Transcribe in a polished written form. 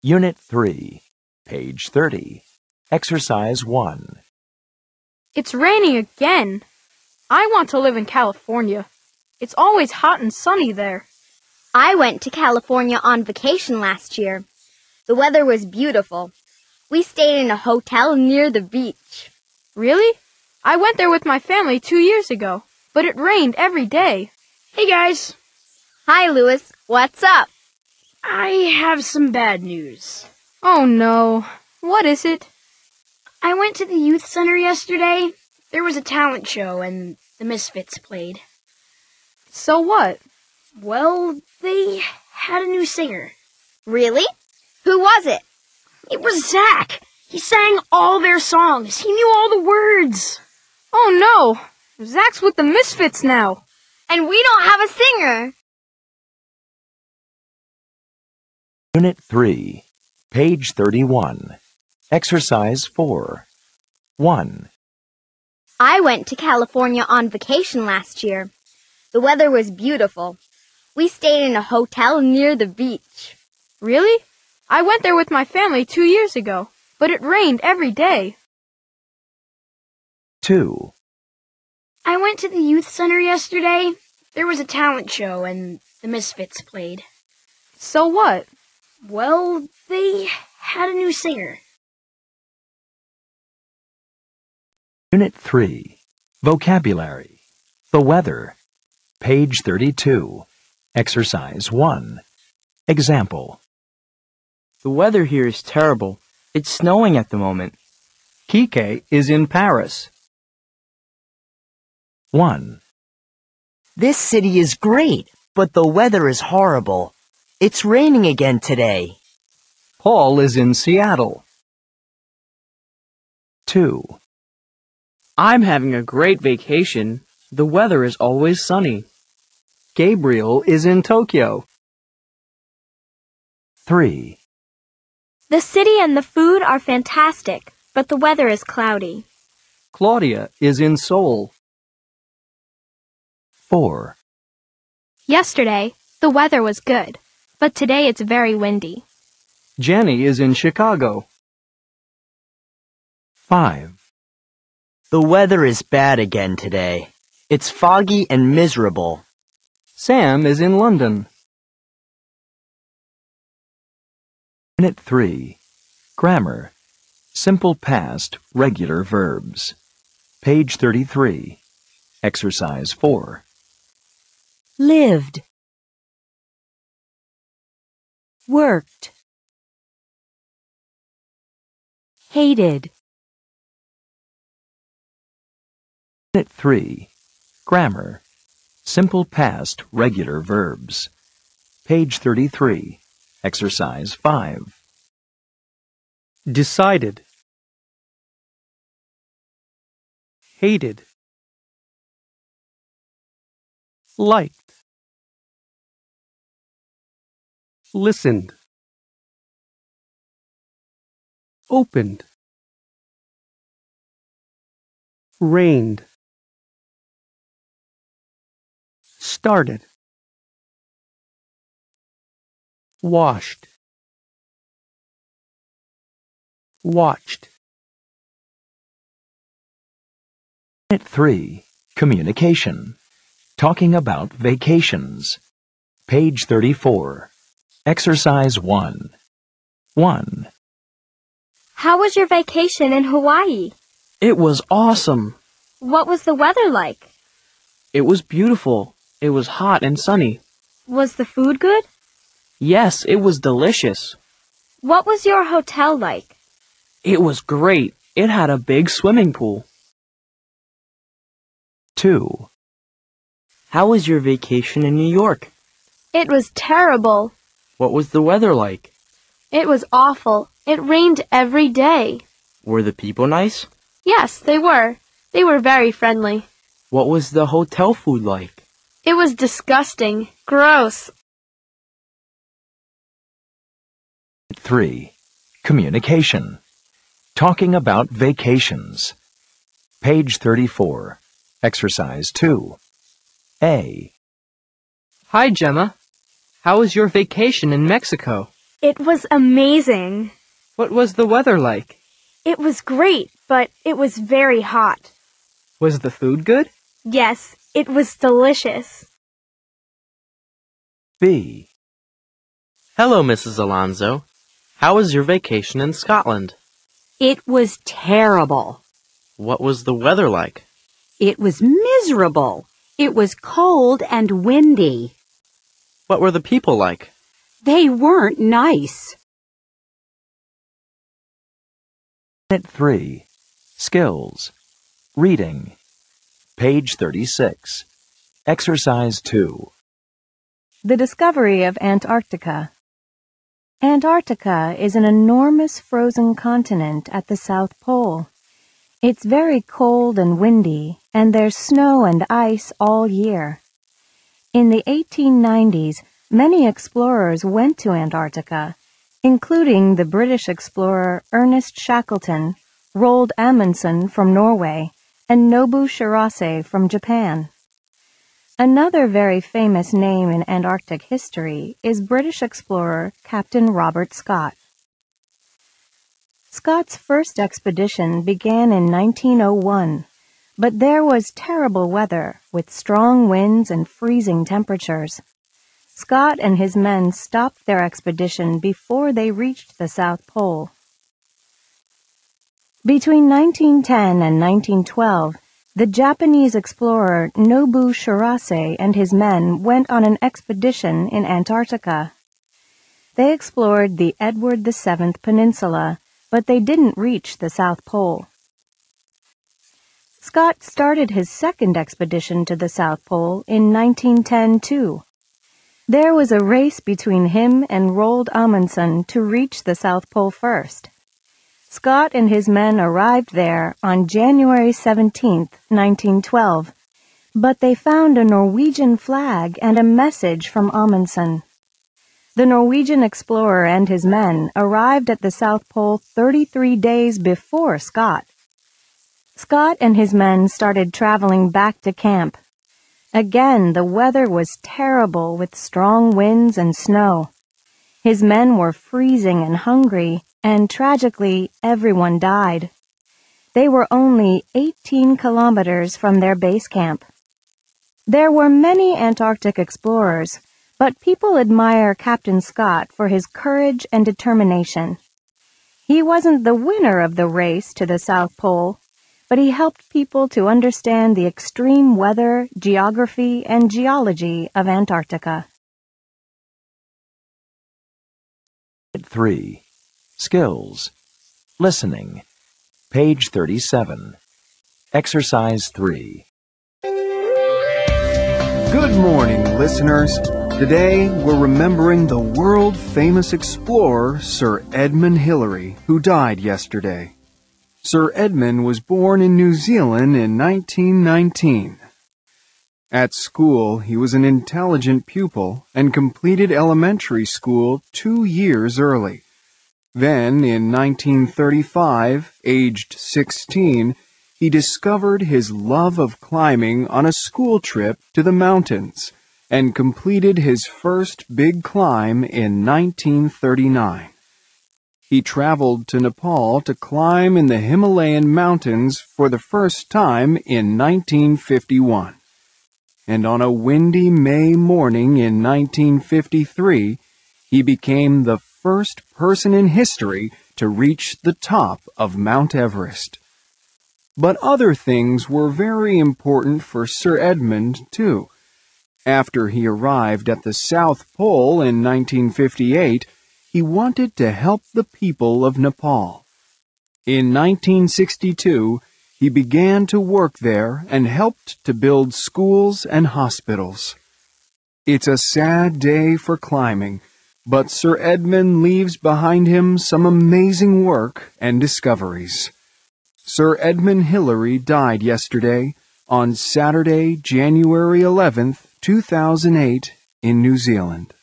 Unit 3, page 30, Exercise 1. It's raining again. I want to live in California. It's always hot and sunny there. I went to California on vacation last year. The weather was beautiful. We stayed in a hotel near the beach. Really? I went there with my family 2 years ago, but it rained every day. Hey guys, Hi, Louis. What's up? I have some bad news. Oh no. What is it? I went to the youth center yesterday. There was a talent show and the Misfits played. So what? Well, they had a new singer. Really? Who was it? It was Zach. He sang all their songs. He knew all the words. Oh no. Zach's with the Misfits now. And we don't have a singer. Unit 3, page 31, Exercise 4. 1. I went to California on vacation last year. The weather was beautiful. We stayed in a hotel near the beach. Really? I went there with my family 2 years ago, but it rained every day. 2. I went to the youth center yesterday. There was a talent show and the Misfits played. So what? Well, they had a new singer. Unit 3, Vocabulary. The weather. Page 32, Exercise 1. Example. The weather here is terrible. It's snowing at the moment. Kike is in Paris. 1. This city is great, but the weather is horrible. It's raining again today. Paul is in Seattle. 2. I'm having a great vacation. The weather is always sunny. Gabriel is in Tokyo. 3. The city and the food are fantastic, but the weather is cloudy. Claudia is in Seoul. 4. Yesterday, the weather was good, but today it's very windy. Jenny is in Chicago. 5. The weather is bad again today. It's foggy and miserable. Sam is in London. Unit 3, Grammar. Simple past, regular verbs. Page 33, Exercise 4. Lived, worked, hated. Unit 3, Grammar. Simple past, regular verbs. Page 33, Exercise 5. Decided. Hated. Liked. Listened. Opened. Rained. Started. Washed. Watched. Unit 3, Communication. Talking about vacations. Page 34, Exercise 1. 1. How was your vacation in Hawaii? It was awesome. What was the weather like? It was beautiful. It was hot and sunny. Was the food good? Yes, it was delicious. What was your hotel like? It was great. It had a big swimming pool. 2. How was your vacation in New York? It was terrible. What was the weather like? It was awful. It rained every day. Were the people nice? Yes, they were. They were very friendly. What was the hotel food like? It was disgusting. Gross. 3. Communication. Talking about vacations. Page 34, Exercise 2. A. Hi, Gemma. How was your vacation in Mexico? It was amazing. What was the weather like? It was great, but it was very hot. Was the food good? Yes, it was delicious. B. Hello, Mrs. Alonso. How was your vacation in Scotland? It was terrible. What was the weather like? It was miserable. It was cold and windy. What were the people like? They weren't nice. 3. Skills. Reading. Page 36. Exercise 2. The discovery of Antarctica. Antarctica is an enormous frozen continent at the South Pole. It's very cold and windy, and there's snow and ice all year. In the 1890s, many explorers went to Antarctica, including the British explorer Ernest Shackleton, Roald Amundsen from Norway, and Nobu Shirase from Japan. Another very famous name in Antarctic history is British explorer Captain Robert Scott. Scott's first expedition began in 1901, but there was terrible weather with strong winds and freezing temperatures. Scott and his men stopped their expedition before they reached the South Pole. Between 1910 and 1912, the Japanese explorer Nobu Shirase and his men went on an expedition in Antarctica. They explored the Edward VII Peninsula, but they didn't reach the South Pole. Scott started his second expedition to the South Pole in 1910 too. There was a race between him and Roald Amundsen to reach the South Pole first. Scott and his men arrived there on January 17, 1912, but they found a Norwegian flag and a message from Amundsen. The Norwegian explorer and his men arrived at the South Pole 33 days before Scott. Scott and his men started traveling back to camp. Again, the weather was terrible with strong winds and snow. His men were freezing and hungry, and tragically, everyone died. They were only 18 kilometers from their base camp. There were many Antarctic explorers, but people admire Captain Scott for his courage and determination. He wasn't the winner of the race to the South Pole, but he helped people to understand the extreme weather, geography, and geology of Antarctica. 3. Skills. Listening. Page 37. Exercise 3. Good morning, listeners. Today, we're remembering the world-famous explorer Sir Edmund Hillary, who died yesterday. Sir Edmund was born in New Zealand in 1919. At school, he was an intelligent pupil and completed elementary school 2 years early. Then, in 1935, aged 16, he discovered his love of climbing on a school trip to the mountains and completed his first big climb in 1939. He traveled to Nepal to climb in the Himalayan mountains for the first time in 1951. And on a windy May morning in 1953, he became the first person in history to reach the top of Mount Everest. But other things were very important for Sir Edmund, too. After he arrived at the South Pole in 1958, he wanted to help the people of Nepal. In 1962, he began to work there and helped to build schools and hospitals. It's a sad day for climbing, but Sir Edmund leaves behind him some amazing work and discoveries. Sir Edmund Hillary died yesterday, on Saturday, January 11th, 2008, in New Zealand.